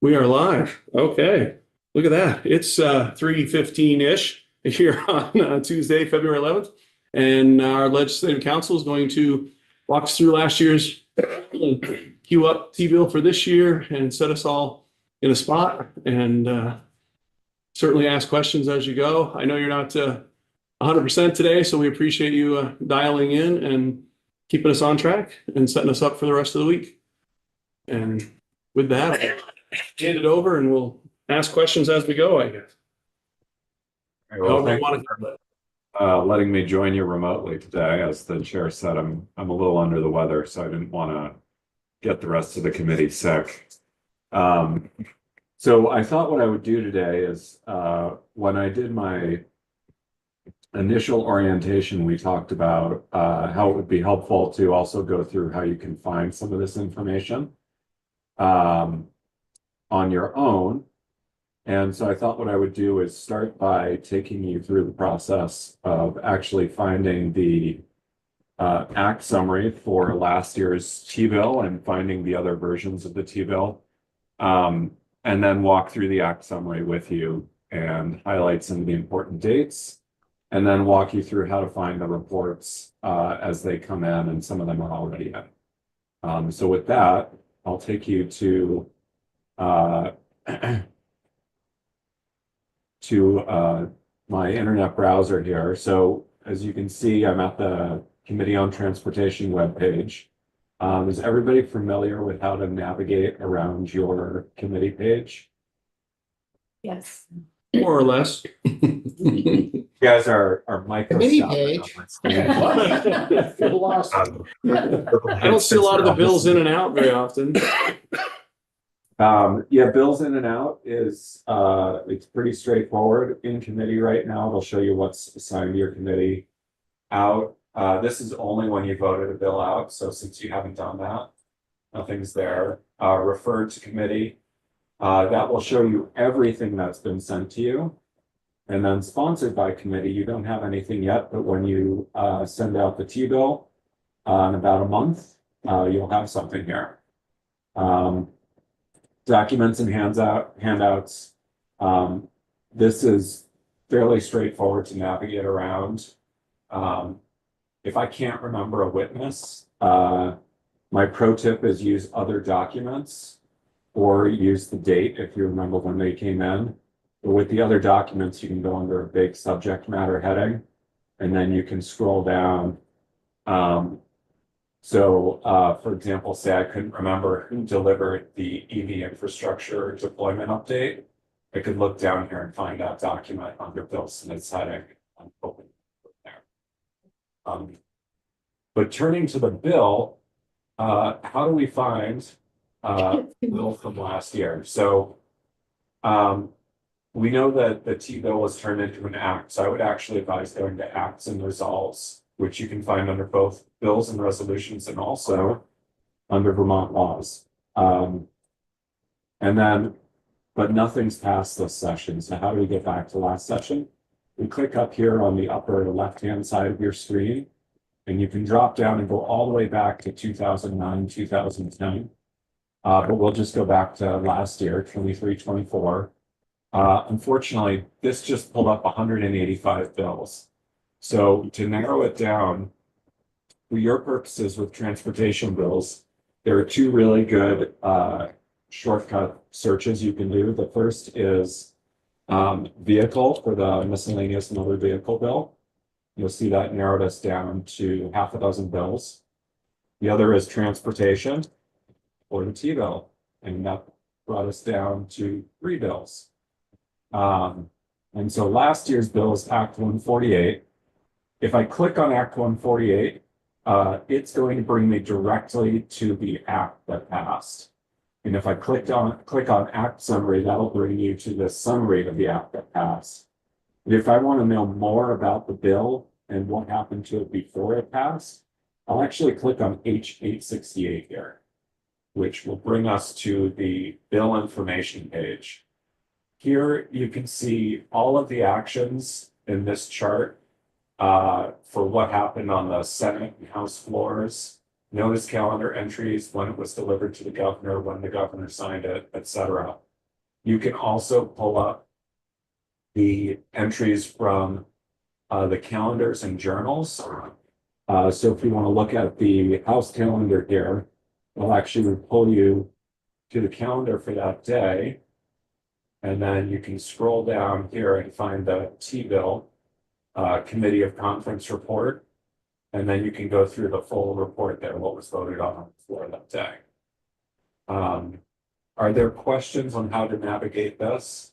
We are live. Okay. Look at that. It's 3:15-ish here on Tuesday, February 11th. And our legislative council is going to walk us through last year's queue up T-bill for this year and set us all in a spot and certainly ask questions as you go. I know you're not 100% today, so we appreciate you dialing in and keeping us on track and setting us up for the rest of the week. And with that, hand it over and we'll ask questions as we go, I guess. Well, thank you for letting me join you remotely today. As the chair said, I'm a little under the weather, so I didn't want to get the rest of the committee sick. So I thought what I would do today is when I did my initial orientation, we talked about how it would be helpful to also go through how you can find some of this information on your own. And so I thought what I would do is start by taking you through the process of actually finding the act summary for last year's T-bill and finding the other versions of the T-bill, and then walk through the act summary with you and highlight some of the important dates, and then walk you through how to find the reports as they come in, and some of them are already in. So with that, I'll take you to my internet browser here. So as you can see, I'm at the Committee on Transportation webpage. Is everybody familiar with how to navigate around your committee page? Yes. More or less. You guys are microscopic. Feel lost. I don't see a lot of the bills in and out very often. Yeah, bills in and out is it's pretty straightforward in committee right now. It'll show you what's assigned to your committee. Out. This is only when you voted a bill out. So since you haven't done that, nothing's there. Referred to committee. That will show you everything that's been sent to you. And then sponsored by committee, you don't have anything yet, but when you send out the T-bill in about a month, you'll have something here. Documents and handouts. This is fairly straightforward to navigate around. If I can't remember a witness, my pro tip is use other documents or use the date if you remember when they came in. But with the other documents, you can go under a big subject matter heading, and then you can scroll down. For example, say I couldn't remember who delivered the EV infrastructure deployment update. I could look down here and find that document under bills and its heading. But turning to the bill, how do we find bill from last year? So we know that the T-bill was turned into an act. So I would actually advise going to acts and resolves, which you can find under both bills and resolutions and also under Vermont laws. But nothing's passed this session. So how do we get back to last session? We click up here on the upper left-hand side of your screen, and you can drop down and go all the way back to 2009, 2010. But we'll just go back to last year, 23-24. Unfortunately, this just pulled up 185 bills. So to narrow it down, for your purposes with transportation bills, there are two really good shortcut searches you can do. The first is vehicle for the miscellaneous motor vehicle bill. You'll see that narrowed us down to half a dozen bills. The other is transportation or the T-bill, and that brought us down to 3 bills. And so last year's bill is Act 148. If I click on Act 148, it's going to bring me directly to the act that passed. And if I click on Act Summary, that'll bring you to the summary of the act that passed. And if I want to know more about the bill and what happened to it before it passed, I'll actually click on H868 here, which will bring us to the bill information page. Here you can see all of the actions in this chart for what happened on the Senate and House floors, notice calendar entries, when it was delivered to the governor, when the governor signed it, etc. You can also pull up the entries from the calendars and journals. So if you want to look at the house calendar here, it'll actually pull you to the calendar for that day. And then you can scroll down here and find the T-bill Committee of Conference report. And then you can go through the full report there, what was voted on the floor that day. Are there questions on how to navigate this?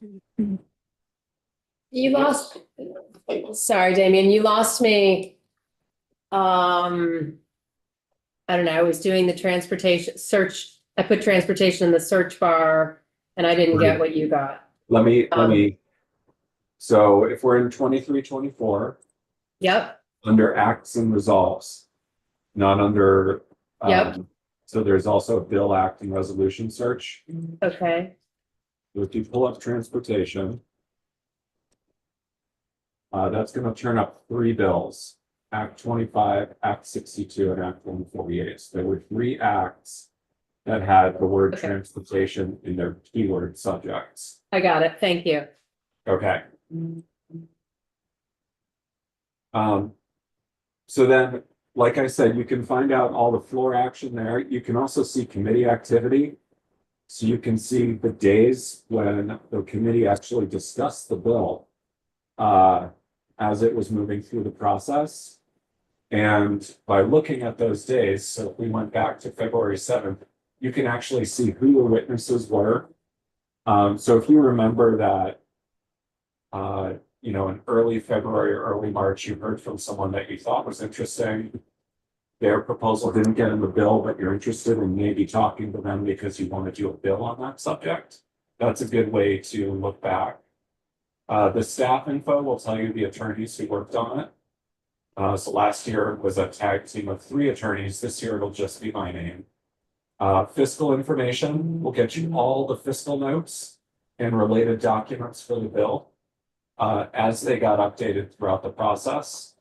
You lost, sorry, Damien, you lost me. I don't know, I was doing the transportation search. I put transportation in the search bar and I didn't get what you got. Let me. So if we're in 23-24, Yep, under acts and resolves, not under. Yep. So there's also a bill, act, and resolution search. okay, If you pull up transportation. That's gonna turn up 3 bills, Act 25, Act 62, and Act 148. So there were 3 acts that had the word Okay. transportation in their keyword subjects. I got it, thank you. Okay. So then, like I said, you can find out all the floor action there. You can also see committee activity. So you can see the days when the committee actually discussed the bill as it was moving through the process. And by looking at those days, so if we went back to February 7th, you can actually see who the witnesses were. So if you remember that, in early February or early March, you heard from someone that you thought was interesting. Their proposal didn't get in the bill, but you're interested in maybe talking to them because you want to do a bill on that subject. That's a good way to look back. The staff info will tell you the attorneys who worked on it. So last year it was a tag team of 3 attorneys. This year it'll just be my name. Fiscal information will get you all the fiscal notes and related documents for the bill as they got updated throughout the process.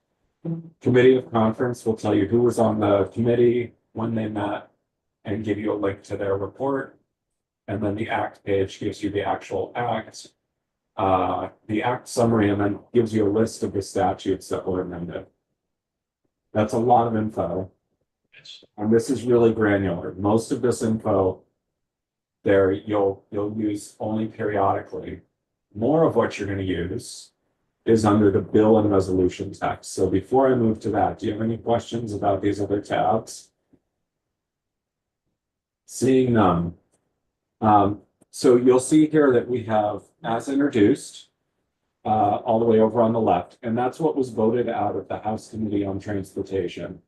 Committee of Conference will tell you who was on the committee, when they met, and give you a link to their report. And then the act page gives you the actual act, the act summary, and then gives you a list of the statutes that were amended. That's a lot of info. And this is really granular. Most of this info there you'll use only periodically. More of what you're going to use is under the bill and resolution text. So before I move to that, do you have any questions about these other tabs? Seeing none. So you'll see here that we have as introduced all the way over on the left, and that's what was voted out of the House Committee on Transportation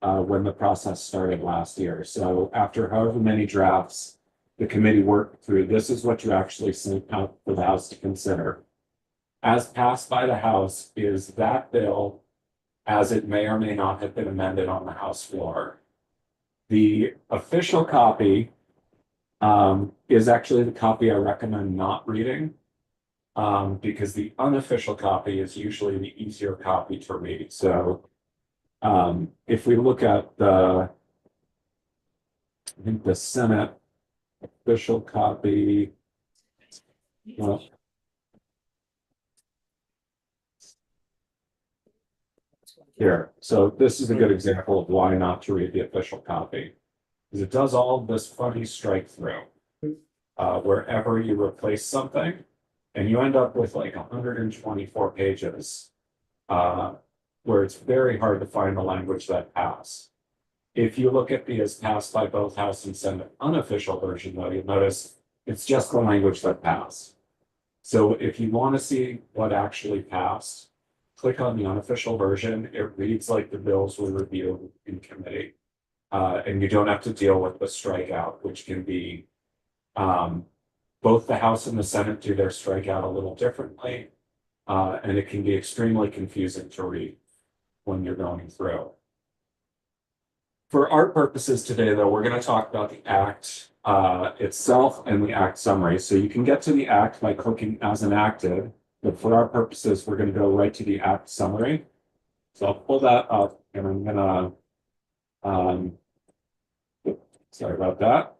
when the process started last year. So after however many drafts the committee worked through, this is what you actually sent out for the House to consider. As passed by the House is that bill as it may or may not have been amended on the House floor. The official copy is actually the copy I recommend not reading because the unofficial copy is usually the easier copy to read. So if we look at I think the Senate official copy, well, here, so this is a good example of why not to read the official copy. Because it does all of this funny strike through wherever you replace something, and you end up with like 124 pages where it's very hard to find the language that passed. If you look at the as passed by both House and Senate unofficial version, though, you'll notice it's just the language that passed. So if you want to see what actually passed, click on the unofficial version. It reads like the bills were reviewed in committee. And you don't have to deal with the strikeout, which can be both the House and the Senate do their strikeout a little differently. And it can be extremely confusing to read when you're going through. For our purposes today, though, we're going to talk about the act itself and the act summary. So you can get to the act by clicking as enacted, but for our purposes, we're going to go right to the act summary. So I'll pull that up and I'm going to, sorry about that.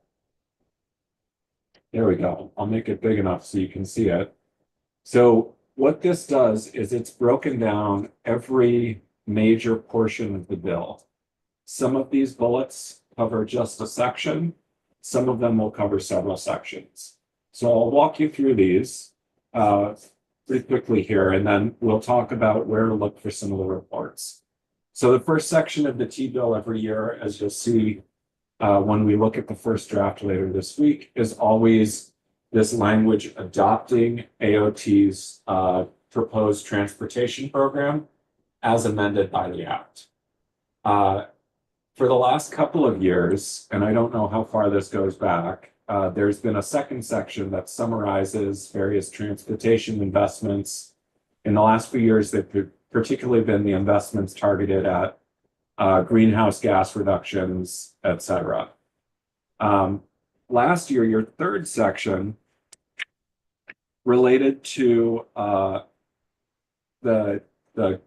There we go. I'll make it big enough so you can see it. So what this does is it's broken down every major portion of the bill. Some of these bullets cover just a section. Some of them will cover several sections. So I'll walk you through these pretty quickly here, and then we'll talk about where to look for some of the reports. So the first section of the T-bill every year, as you'll see when we look at the first draft later this week, is always this language adopting AOT's proposed transportation program as amended by the Act. For the last couple of years, and I don't know how far this goes back, there's been a second section that summarizes various transportation investments. In the last few years, they've particularly been the investments targeted at greenhouse gas reductions, et cetera. Last year, your third section related to the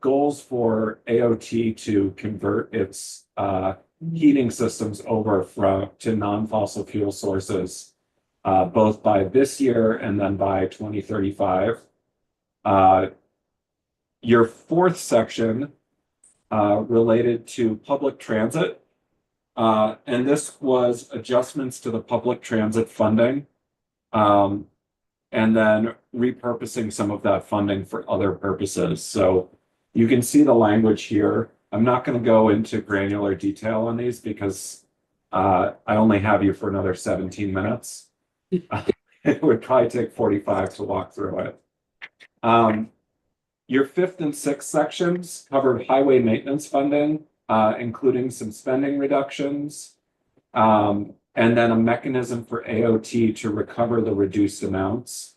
goals for AOT to convert its heating systems over to non-fossil fuel sources, both by this year and then by 2035. Your fourth section related to public transit. And this was adjustments to the public transit funding, and then repurposing some of that funding for other purposes. So you can see the language here. I'm not going to go into granular detail on these because I only have you for another 17 minutes. It would probably take 45 to walk through it. Your fifth and sixth sections covered highway maintenance funding, including some spending reductions, and then a mechanism for AOT to recover the reduced amounts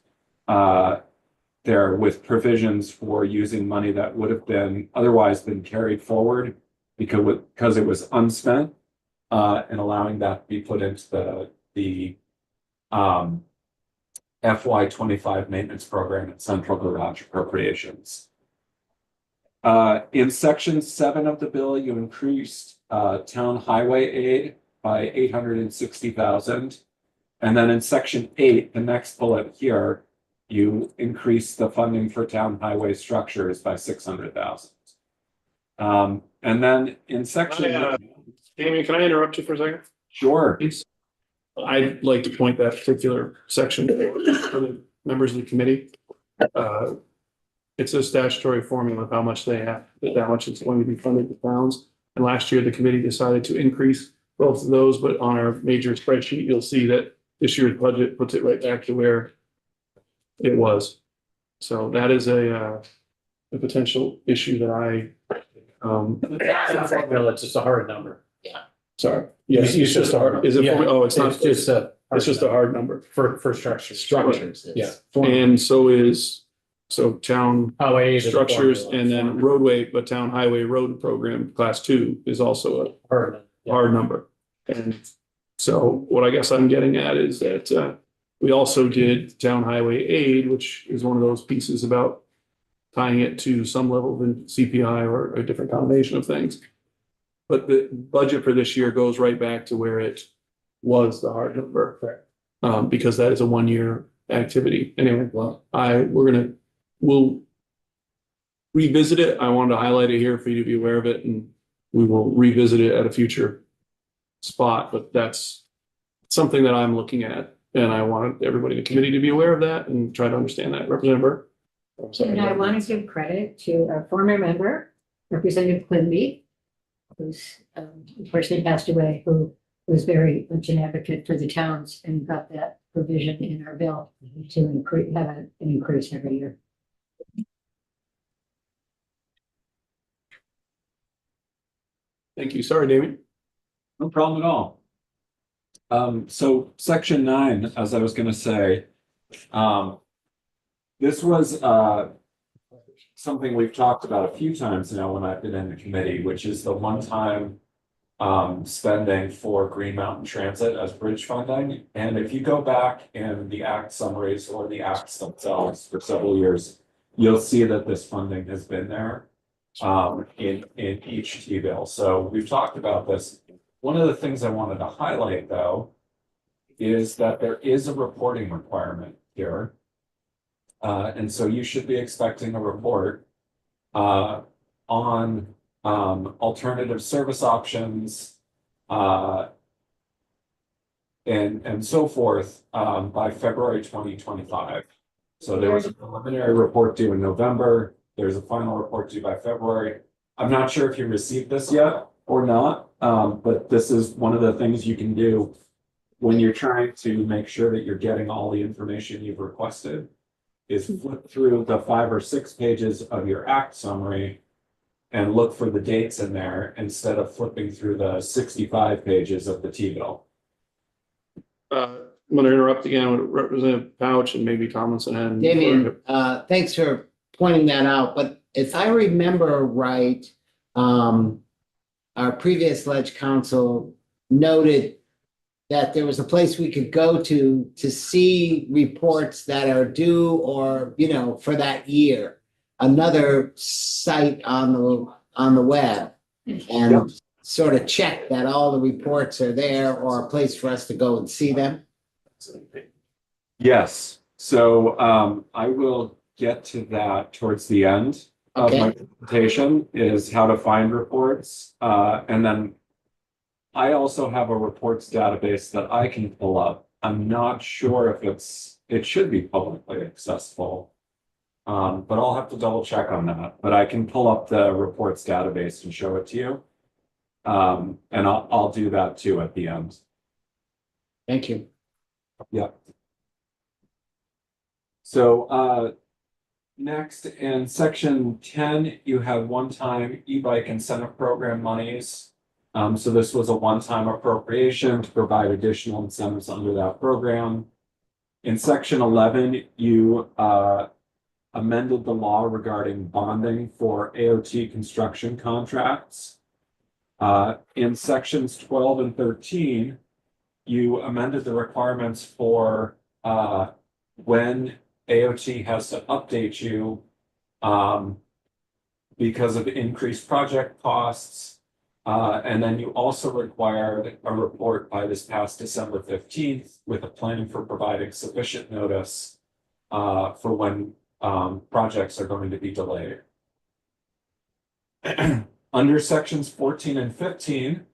there with provisions for using money that would have been otherwise been carried forward because it was unspent, and allowing that to be put into the FY25 maintenance program and central garage appropriations. In section 7 of the bill, you increased town highway aid by 860,000. And then in section 8, the next bullet here, you increase the funding for town highway structures by 600,000. And then in section Damien, can I interrupt you for a second? Sure. I'd like to point that particular section for the members of the committee. It's a statutory formula of how much they have, how much it's going to be funded to towns. And last year, the committee decided to increase both of those, but on our major spreadsheet, you'll see that this year's budget puts it right back to where it was. So that is a potential issue that It's just a hard number. sorry. Yes, it's just a hard, is it, Yeah. oh, it's not, just a. it's just a hard number. For structures. Structures, Yeah. And so town Highway is a structures formula. and then roadway, but town highway road program class 2 is also a Hard. Yeah. hard number. And so what I guess I'm getting at is that we also did town highway aid, which is one of those pieces about tying it to some level of CPI or a different combination of things. But the budget for this year goes right back to where it was the hard number. Because that is a 1-year activity. Anyway, Well, we'll revisit it. I wanted to highlight it here for you to be aware of it, and we will revisit it at a future spot, but that's something that I'm looking at, and I wanted everybody in the committee to be aware of that and try to understand that. Representative Burke? I'm sorry. And I want to give credit to our former member, Representative Quimby, who's unfortunately passed away, who was very much an advocate for the towns and got that provision in our bill to increase, have an increase every year. Thank you. Sorry, Damien. No problem at all. So section 9, as I was going to say, this was something we've talked about a few times now when I've been in the committee, which is the one-time spending for Green Mountain Transit as bridge funding. And if you go back in the act summaries or the acts themselves for several years, you'll see that this funding has been there in each T-bill. So we've talked about this. One of the things I wanted to highlight, though, is that there is a reporting requirement here. And so you should be expecting a report on alternative service options and so forth by February 2025. So there was a preliminary report due in November. There's a final report due by February. I'm not sure if you received this yet or not, but this is one of the things you can do when you're trying to make sure that you're getting all the information you've requested, is flip through the 5 or 6 pages of your act summary and look for the dates in there instead of flipping through the 65 pages of the T-bill. I'm gonna interrupt again with Representative Pouch and maybe Tomlinson and. Damien, thanks for pointing that out, but if I remember right, our previous ledge council noted that there was a place we could go to see reports that are due or, you know, for that year. Another site on the web and sort of check that all the reports are there or a place for us to go and see them. Yes, so I will get to that towards the end of my presentation, is how to find reports. And then I also have a reports database that I can pull up. I'm not sure if it should be publicly accessible. But I'll have to double check on that, but I can pull up the reports database and show it to you. And I'll do that too at the end. Thank you. Yeah. So next in section 10, you have one-time e-bike incentive program monies. So this was a one-time appropriation to provide additional incentives under that program. In section 11, you amended the law regarding bonding for AOT construction contracts. In sections 12 and 13, you amended the requirements for when AOT has to update you because of increased project costs. And then you also required a report by this past December 15th with a plan for providing sufficient notice for when projects are going to be delayed. Under sections 14 and 15,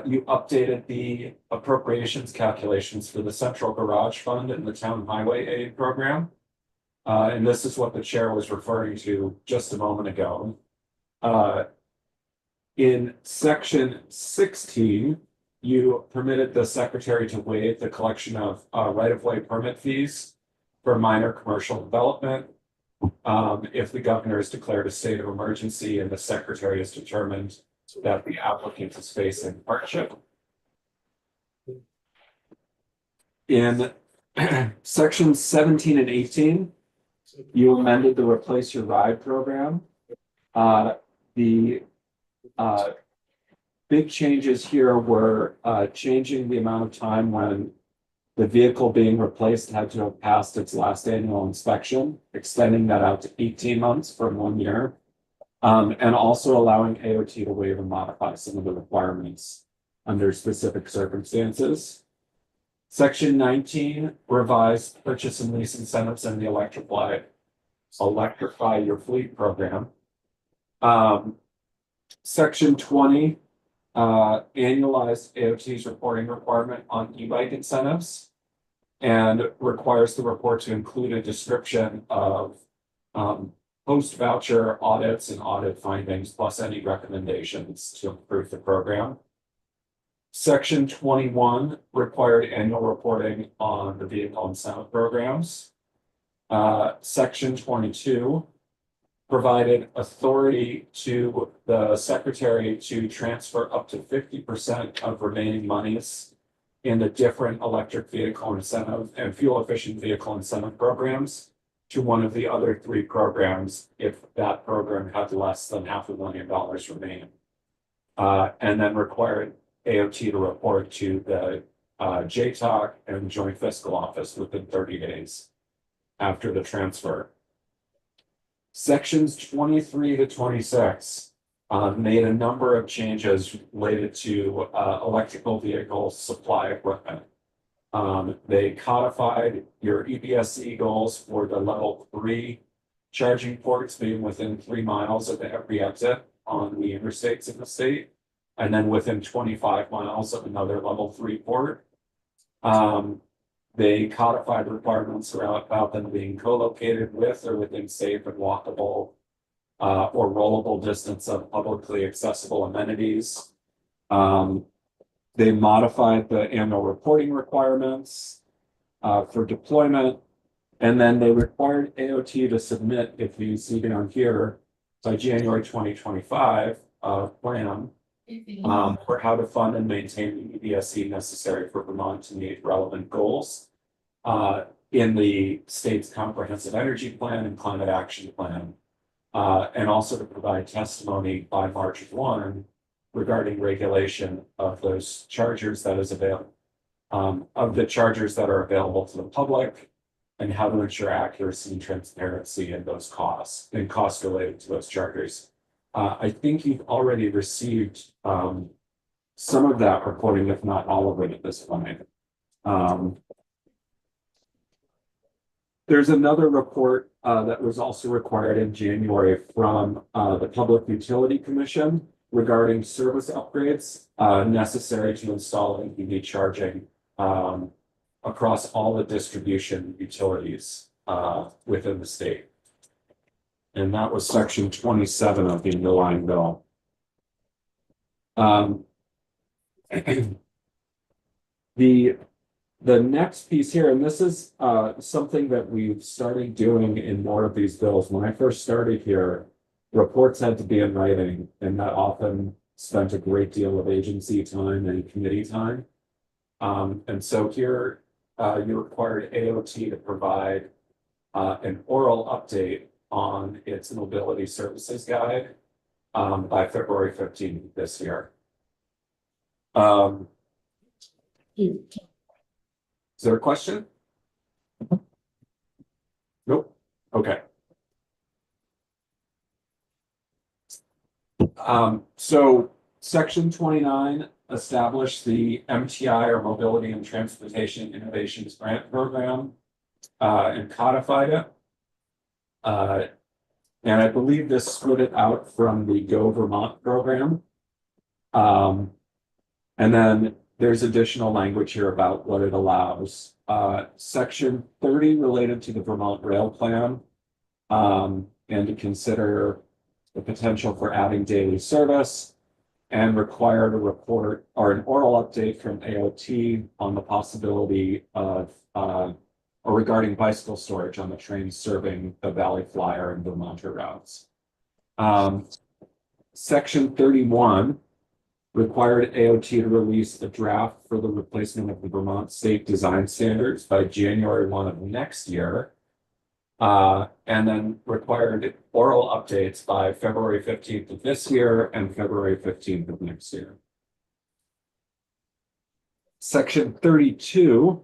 you updated the appropriations calculations for the central garage fund and the town highway aid program. And this is what the chair was referring to just a moment ago. In section 16, you permitted the secretary to waive the collection of right-of-way permit fees for minor commercial development. If the governor has declared a state of emergency and the secretary has determined that the applicant is facing hardship. In sections 17 and 18, you amended the Replace Your Ride program. The big changes here were changing the amount of time when the vehicle being replaced had to have passed its last annual inspection, extending that out to 18 months from 1 year. And also allowing AOT to waive and modify some of the requirements under specific circumstances. Section 19 revised purchase and lease incentives in the Electrify Your Fleet program. Section 20 annualized AOT's reporting requirement on e-bike incentives and requires the report to include a description of post-voucher audits and audit findings, plus any recommendations to improve the program. Section 21 required annual reporting on the vehicle incentive programs. Section 22 provided authority to the secretary to transfer up to 50% of remaining monies in the different electric vehicle incentive and fuel efficient vehicle incentive programs to one of the other 3 programs if that program had less than $500,000 remaining. And then required AOT to report to the JTOC and Joint Fiscal Office within 30 days after the transfer. Sections 23 to 26 made a number of changes related to electrical vehicle supply equipment. They codified your EBSC goals for the level 3 charging ports being within 3 miles of every exit on the interstates in the state. And then within 25 miles of another level 3 port. They codified requirements about them being co-located with or within safe and walkable or rollable distance of publicly accessible amenities. They modified the annual reporting requirements for deployment. And then they required AOT to submit, if you see down here, by January 2025, a plan for how to fund and maintain the EBSC necessary for Vermont to meet relevant goals in the state's comprehensive energy plan and climate action plan. And also to provide testimony by March 1 regarding regulation of those chargers that is available, of the chargers that are available to the public, and how to ensure accuracy and transparency in those costs and costs related to those chargers. I think you've already received some of that reporting, if not all of it at this point. There's another report that was also required in January from the Public Utility Commission regarding service upgrades necessary to install EV charging across all the distribution utilities within the state. And that was section 27 of the underlying bill. The next piece here, and this is something that we've started doing in more of these bills. When I first started here, reports had to be in writing, and that often spent a great deal of agency time and committee time. And so here, you required AOT to provide an oral update on its mobility services guide by February 15th this year. Is there a question? Nope. Okay. So section 29 established the MTI, or Mobility and Transportation Innovations Grant Program, and codified it. And I believe this split it out from the Go Vermont program. And then there's additional language here about what it allows. Section 30 related to the Vermont Rail Plan, and to consider the potential for adding daily service, and required a report or an oral update from AOT on the possibility of or regarding bicycle storage on the trains serving the Valley Flyer and Vermonter routes. Section 31 required AOT to release a draft for the replacement of the Vermont State Design Standards by January 1 of next year. And then required oral updates by February 15th of this year and February 15th of next year. Section 32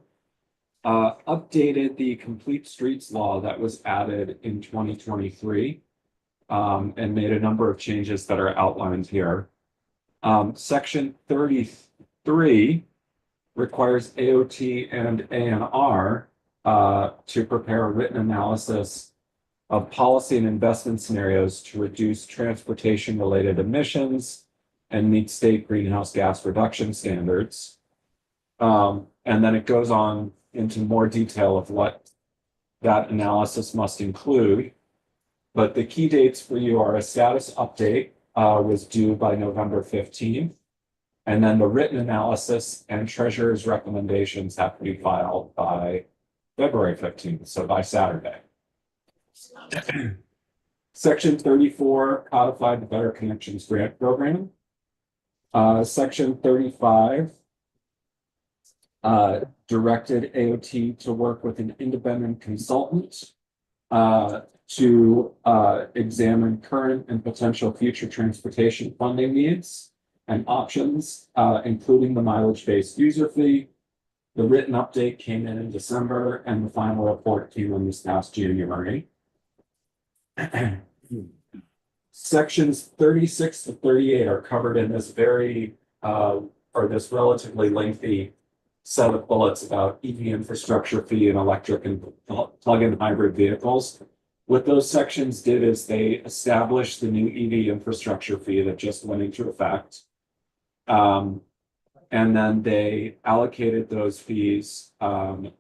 updated the Complete Streets law that was added in 2023 and made a number of changes that are outlined here. Section 33 requires AOT and ANR to prepare a written analysis of policy and investment scenarios to reduce transportation-related emissions and meet state greenhouse gas reduction standards. And then it goes on into more detail of what that analysis must include. But the key dates for you are a status update was due by November 15th. And then the written analysis and treasurer's recommendations have to be filed by February 15th, so by Saturday. Section 34 codified the Better Connections Grant Program. Section 35 directed AOT to work with an independent consultant to examine current and potential future transportation funding needs and options, including the mileage-based user fee. The written update came in December, and the final report came in this past January. Sections 36 to 38 are covered in this very, or this relatively lengthy set of bullets about EV infrastructure fee and electric and plug-in hybrid vehicles. What those sections did is they established the new EV infrastructure fee that just went into effect. And then they allocated those fees to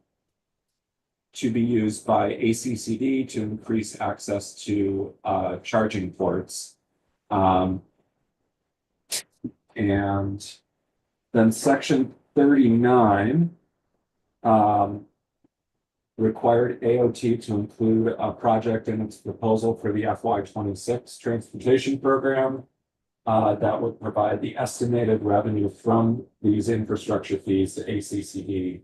be used by ACCD to increase access to charging ports. And then section 39 required AOT to include a project in its proposal for the FY26 transportation program that would provide the estimated revenue from these infrastructure fees to ACCD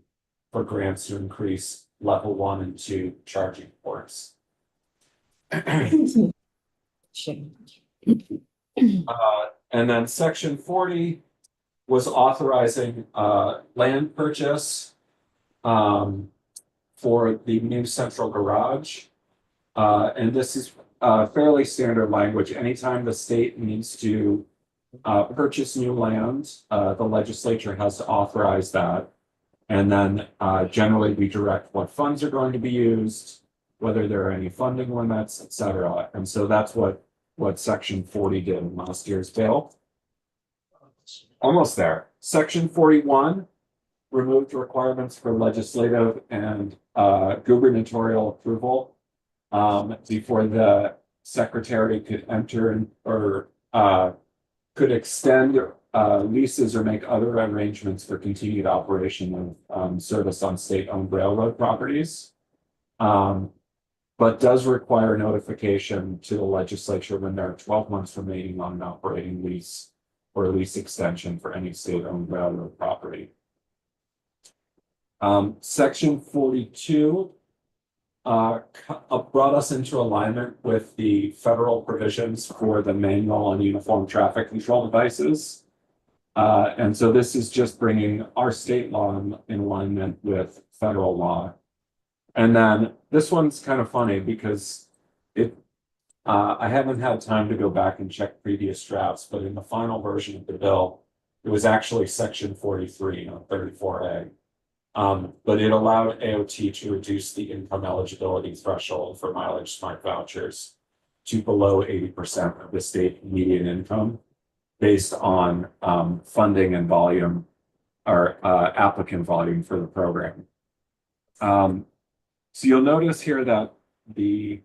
for grants to increase level 1 and 2 charging ports. And then section 40 was authorizing land purchase for the new central garage. And this is fairly standard language. Anytime the state needs to purchase new land, the legislature has to authorize that. And then generally we direct what funds are going to be used, whether there are any funding limits, et cetera. And so that's what section 40 did in last year's bill. Almost there. Section 41 removed requirements for legislative and gubernatorial approval before the secretary could enter or could extend leases or make other arrangements for continued operation of service on state-owned railroad properties. But does require notification to the legislature when there are 12 months remaining on an operating lease or lease extension for any state-owned railroad property. Section 42 brought us into alignment with the federal provisions for the manual on uniform traffic control devices. And so this is just bringing our state law in alignment with federal law. And then this one's kind of funny because I haven't had time to go back and check previous drafts, but in the final version of the bill, it was actually section 43, not 34A. But it allowed AOT to reduce the income eligibility threshold for mileage smart vouchers to below 80% of the state median income based on funding and volume or applicant volume for the program. So you'll notice here that the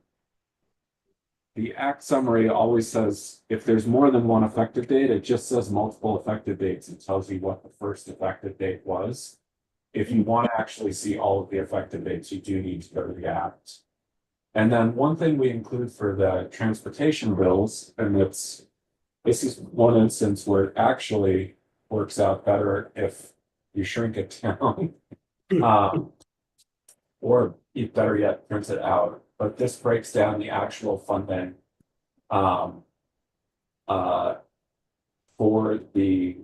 act summary always says if there's more than one effective date, it just says multiple effective dates. It tells you what the first effective date was. If you want to actually see all of the effective dates, you do need to go to the act. And then one thing we include for the transportation bills, and this is one instance where it actually works out better if you shrink it down. Or better yet, print it out. But this breaks down the actual funding for the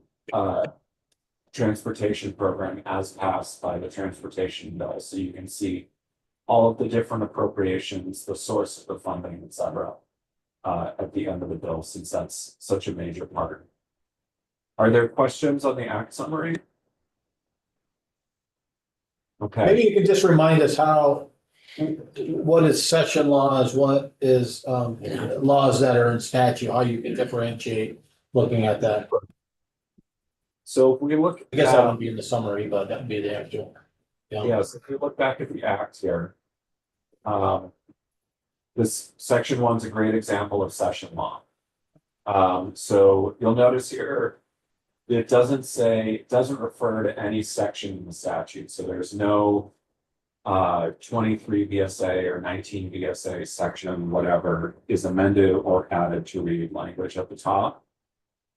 transportation program as passed by the transportation bill. So you can see all of the different appropriations, the source of the funding, et cetera, at the end of the bill, since that's such a major part. Are there questions on the act summary? Okay. Maybe you could just remind us what is session laws, what is laws that are in statute, how you can differentiate looking at that. So if we look, I guess that wouldn't be in the summary, but that would be the actual. yes, if we look back at the act here, this section 1's a great example of session law. So you'll notice here, it doesn't refer to any section in the statute. So there's no 23 VSA or 19 VSA section, whatever, is amended or added to read language at the top.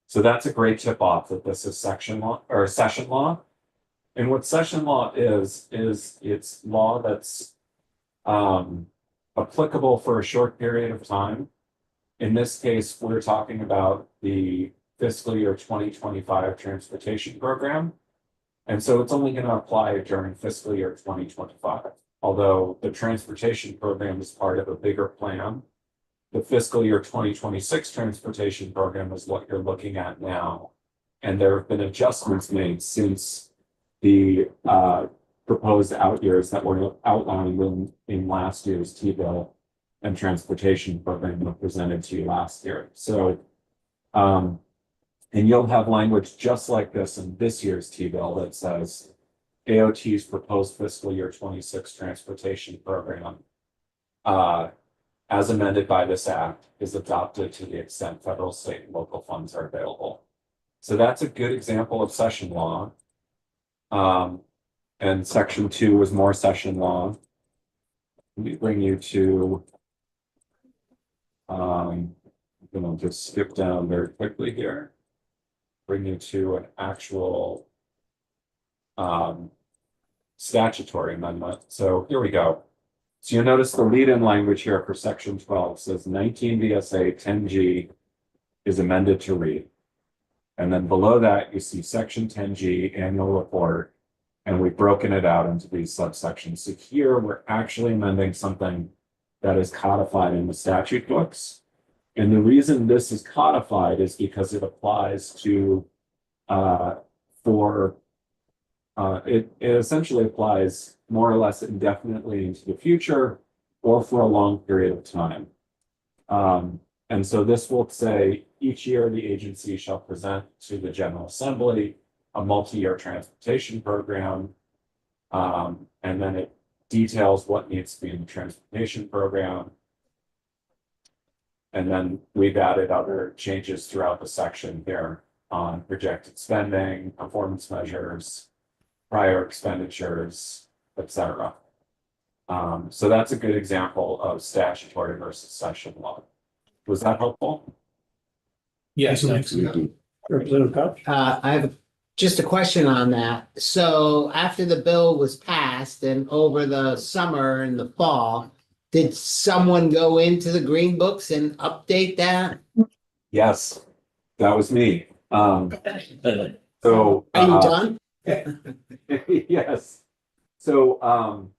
So that's a great tip off that this is section law or session law. And what session law is it's law that's applicable for a short period of time. In this case, we're talking about the fiscal year 2025 transportation program. And so it's only going to apply during fiscal year 2025. Although the transportation program is part of a bigger plan, the fiscal year 2026 transportation program is what you're looking at now. And there have been adjustments made since the proposed out years that were outlined in last year's T-bill and transportation program were presented to you last year. So, and you'll have language just like this in this year's T-bill that says AOT's proposed fiscal year 26 transportation program, as amended by this act, is adopted to the extent federal, state, and local funds are available. So that's a good example of session law. And section 2 is more session law. Let me bring you to, I'm gonna just skip down very quickly here. Bring you to an actual statutory amendment. So here we go. So you'll notice the lead-in language here for section 12 says 19 VSA 10G is amended to read. And then below that, you see section 10G annual report, and we've broken it out into these subsections. So here we're actually amending something that is codified in the statute books. And the reason this is codified is because it applies to it essentially applies more or less indefinitely into the future or for a long period of time. And so this will say each year the agency shall present to the General Assembly a multi-year transportation program. And then it details what needs to be in the transportation program. And then we've added other changes throughout the section here on projected spending, performance measures, prior expenditures, etc. So that's a good example of statutory versus session law. Was that helpful? Yes, thanks. Representative Couch? I have just a question on that. So after the bill was passed and over the summer and the fall, did someone go into the green books and update that? Yes, that was me. So Are you done? yes. So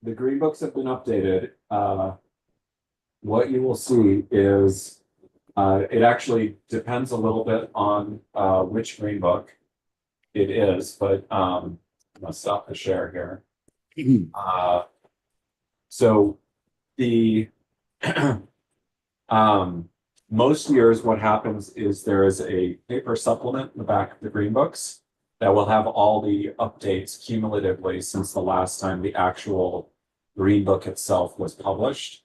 the green books have been updated. What you will see is it actually depends a little bit on which green book it is, but I'm gonna stop the share here. So the most years what happens is there is a paper supplement in the back of the green books that will have all the updates cumulatively since the last time the actual green book itself was published.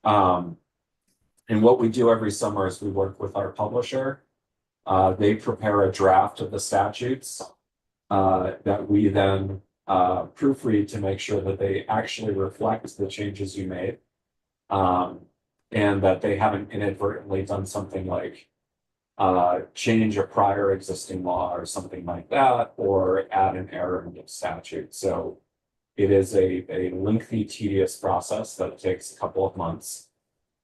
And what we do every summer is we work with our publisher. They prepare a draft of the statutes that we then proofread to make sure that they actually reflect the changes you made. And that they haven't inadvertently done something like change a prior existing law or something like that, or add an error in the statute. So it is a lengthy, tedious process that takes a couple of months.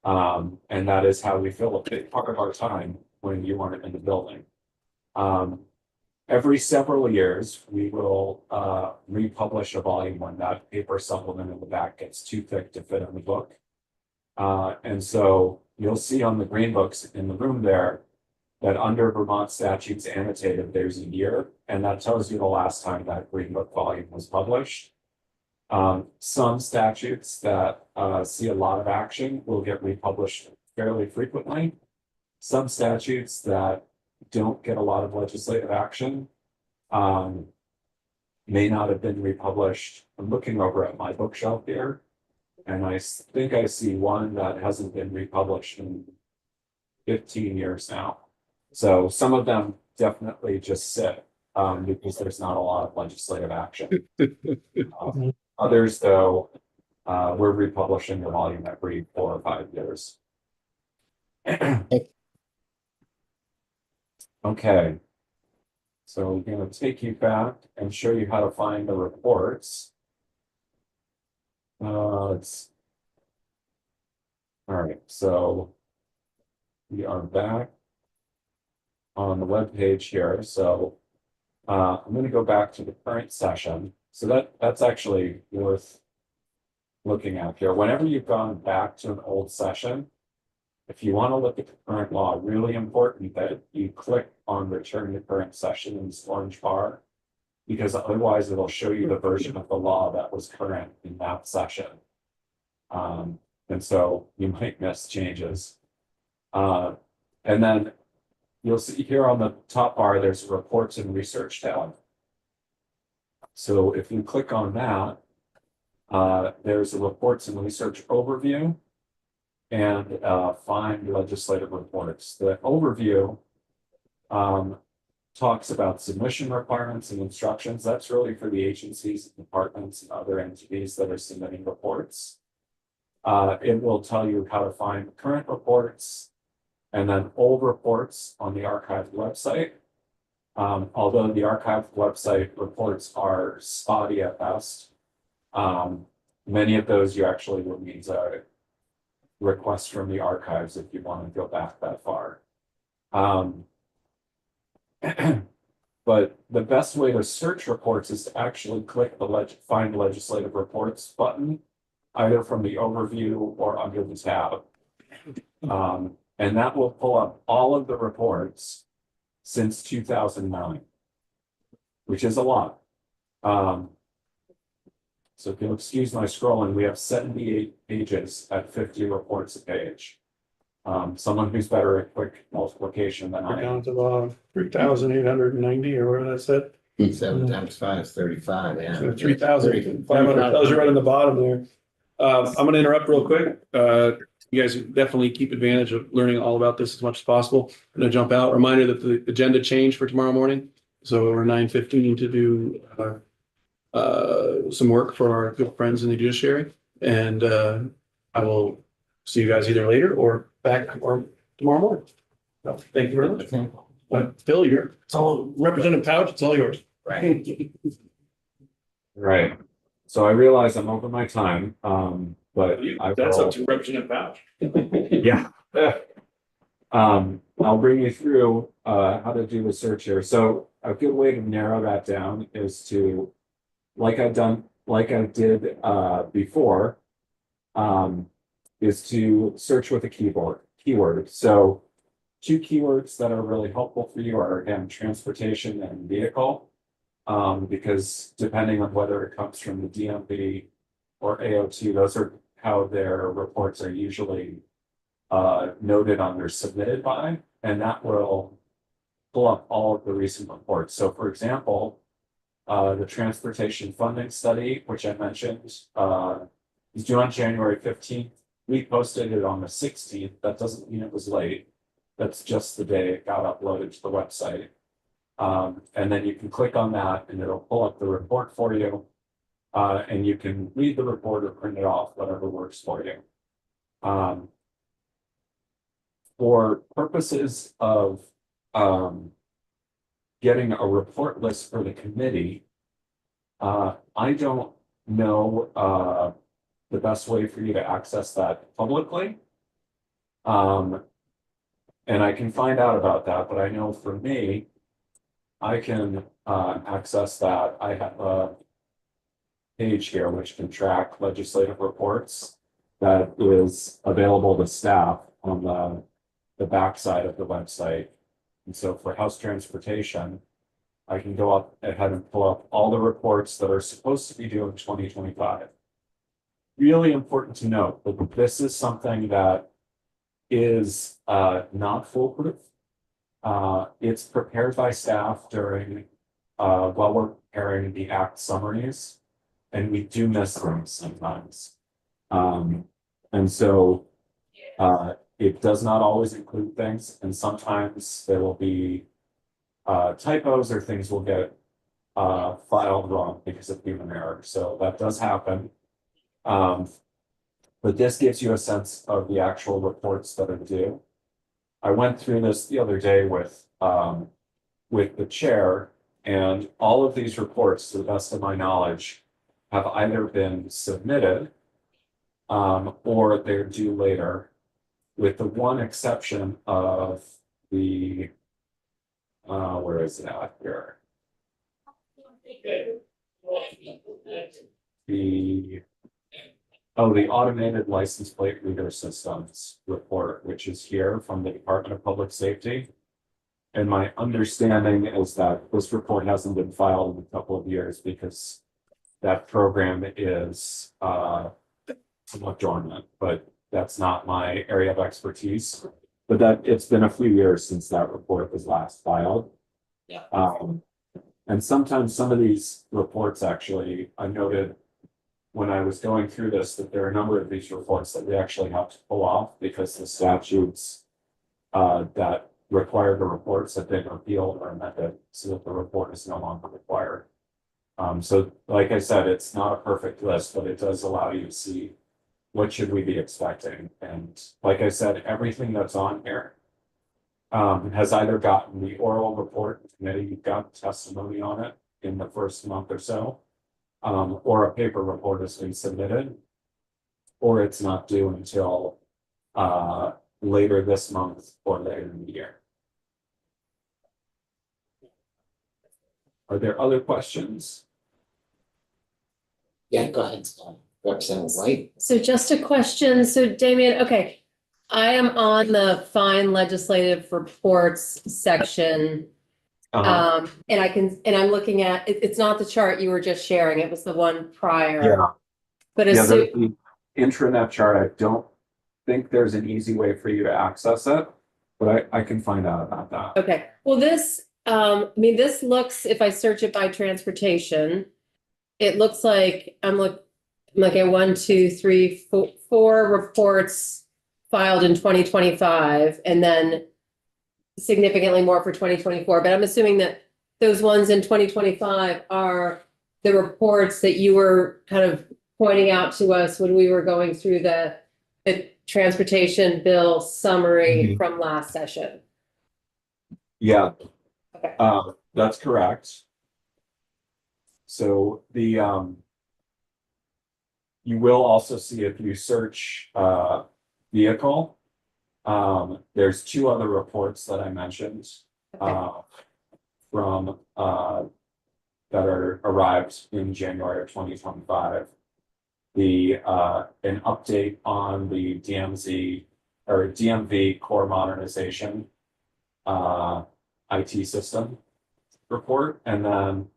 And that is how we fill a big part of our time when you aren't in the building. Every several years, we will republish a volume when that paper supplement in the back gets too thick to fit in the book. And so you'll see on the green books in the room there that under Vermont statutes annotated, there's a year, and that tells you the last time that green book volume was published. Some statutes that see a lot of action will get republished fairly frequently. Some statutes that don't get a lot of legislative action may not have been republished. I'm looking over at my bookshelf here, and I think I see one that hasn't been republished in 15 years now. So some of them definitely just sit because there's not a lot of legislative action. Others, though, we're republishing the volume every 4 or 5 years. Okay. So we're going to take you back and show you how to find the reports. All right, so we are back on the web page here. So I'm going to go back to the current session. So that's actually worth looking at here. Whenever you've gone back to an old session, if you want to look at the current law, really important that you click on return to current session in this orange bar. because otherwise it'll show you the version of the law that was current in that session. And so you might miss changes. And then you'll see here on the top bar, there's a reports and research tab. So if you click on that, there's a reports and research overview and find legislative reports. The overview talks about submission requirements and instructions. That's really for the agencies, departments, and other entities that are submitting reports. It will tell you how to find current reports and then old reports on the archived website. Although the archived website reports are spotty at best, many of those you actually will need a request from the archives if you want to go back that far. But the best way to search reports is to actually click the find legislative reports button, either from the overview or under the tab. And that will pull up all of the reports since 2009, which is a lot. So if you'll excuse my scrolling, we have 78 pages at 50 reports a page. Someone who's better at quick multiplication than We're I am. down to about 3,890 or whatever that said. 7 times 5 is 35, yeah. So 3,500 tells you right on the bottom there. I'm going to interrupt real quick. You guys definitely keep advantage of learning all about this as much as possible. I'm going to jump out. Reminder that the agenda changed for tomorrow morning. So we're 9:15 to do some work for our good friends in the judiciary. And I will see you guys either later or back or tomorrow morning. So, thank you very much. Phil, it's all Representative Pouch. It's all yours. Right. So I realize I'm over my time, but That's up to Representative Pouch. Yeah. I'll bring you through how to do the search here. So a good way to narrow that down is to, like I did before, is to search with a keyword. So 2 keywords that are really helpful for you are, again, transportation and vehicle. Because depending on whether it comes from the DMV or AOT, those are how their reports are usually noted on their submitted by, and that will pull up all of the recent reports. So for example, the transportation funding study, which I mentioned, is due on January 15th. We posted it on the 16th. That doesn't mean it was late. That's just the day it got uploaded to the website. And then you can click on that and it'll pull up the report for you. And you can read the report or print it off, whatever works for you. For purposes of getting a report list for the committee, I don't know the best way for you to access that publicly. And I can find out about that, but I know for me, I can access that. I have a page here which can track legislative reports that is available to staff on the back side of the website. And so for House Transportation, I can go up ahead and pull up all the reports that are supposed to be due in 2025. Really important to note that this is something that is not foolproof. It's prepared by staff during while we're preparing the act summaries, and we do miss things sometimes. And so it does not always include things, and sometimes there will be typos or things will get filed wrong because of human error. So that does happen. But this gives you a sense of the actual reports that are due. I went through this the other day with the chair, and all of these reports, to the best of my knowledge, have either been submitted or they're due later, with the one exception of the where is it at here? The automated license plate reader systems report, which is here from the Department of Public Safety. And my understanding is that this report hasn't been filed in a couple of years because that program is somewhat dormant, but that's not my area of expertise. But that it's been a few years since that report was last filed. Yeah. And sometimes some of these reports actually, I noted when I was going through this, that there are a number of these reports that we actually have to pull off because the statutes that require the reports have been repealed or amended so that the report is no longer required. So like I said, it's not a perfect list, but it does allow you to see what should we be expecting. And like I said, everything that's on here has either gotten the oral report in committee, you've got testimony on it in the first month or so, or a paper report has been submitted, or it's not due until later this month or later in the year. Are there other questions? Yeah, go ahead, Representative White. So just a question. So Damien, okay, I am on the fine legislative reports section. And I'm looking at, it's not the chart you were just sharing, it was the one prior. Yeah. But Yeah, assume, the intranet chart, I don't think there's an easy way for you to access it, but I can find out about that. okay, well, this, I mean, this looks, if I search it by transportation, it looks like I'm at 1, 2, 3, 4 reports filed in 2025, and then significantly more for 2024, but I'm assuming that those ones in 2025 are the reports that you were kind of pointing out to us when we were going through the transportation bill summary from last session. Yeah. Okay. That's correct. So the you will also see if you search vehicle, there's 2 other reports that I mentioned from that are arrived in January of 2025. The an update on the DMZ or DMV core modernization IT system report, and then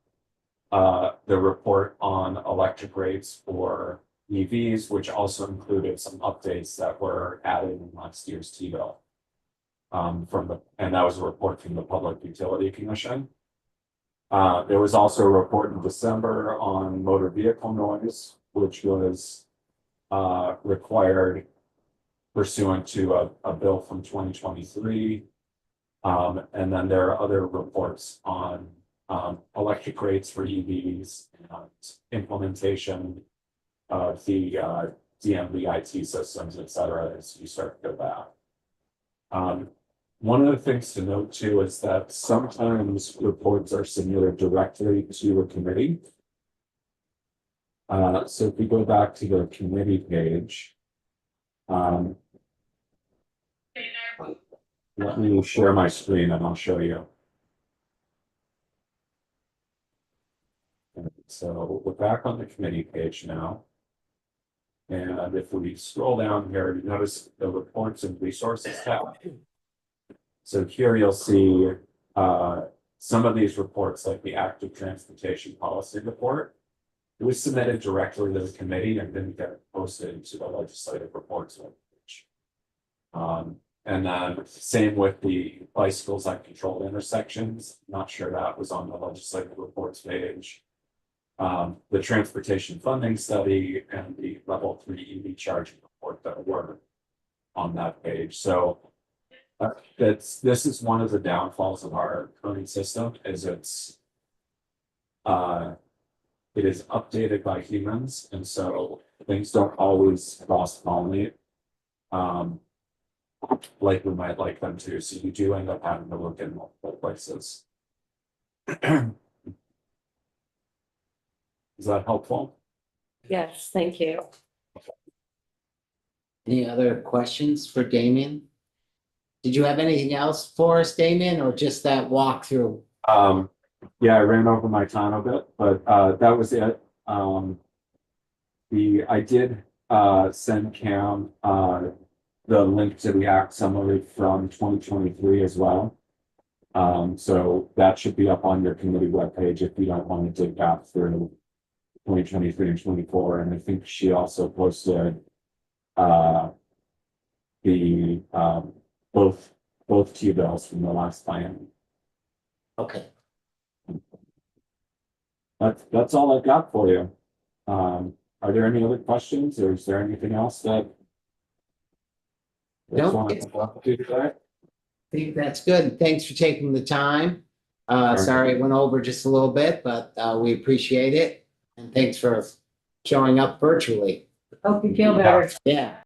the report on electric rates for EVs, which also included some updates that were added in last year's T-bill. And that was a report from the Public Utility Commission. There was also a report in December on motor vehicle noise, which was required pursuant to a bill from 2023. And then there are other reports on electric rates for EVs and implementation of the DMV IT systems, et cetera, as you start to go back. One of the things to note too is that sometimes reports are submitted directly to a committee. So if we go back to the committee page, let me share my screen and I'll show you. So we're back on the committee page now. And if we scroll down here, you notice the reports and resources tab. So here you'll see some of these reports, like the active transportation policy report. It was submitted directly to the committee and didn't get posted to the legislative reports page. And then same with the bicycles at controlled intersections. Not sure that was on the legislative reports page. The transportation funding study and the level 3 EV charging report that were on that page. So this is one of the downfalls of our current system is it is updated by humans, and so things don't always cross-pollinate like we might like them to. So you do end up having to look in multiple places. Is that helpful? Yes, thank you. Any other questions for Damien? Did you have anything else for us, Damien, or just that walkthrough? Yeah, I ran over my time a bit, but that was it. I did send Cam the link to the act summary from 2023 as well. So that should be up on your committee webpage if you don't want to dig back through 2023 and 24. And I think she also posted the both T bills from the last plan. Okay. That's all I've got for you. Are there any other questions, or is there anything else that? No. that's on to today? I think that's good. Thanks for taking the time. Sorry it went over just a little bit, but we appreciate it. And thanks for showing up virtually. Hope you feel better. Yeah.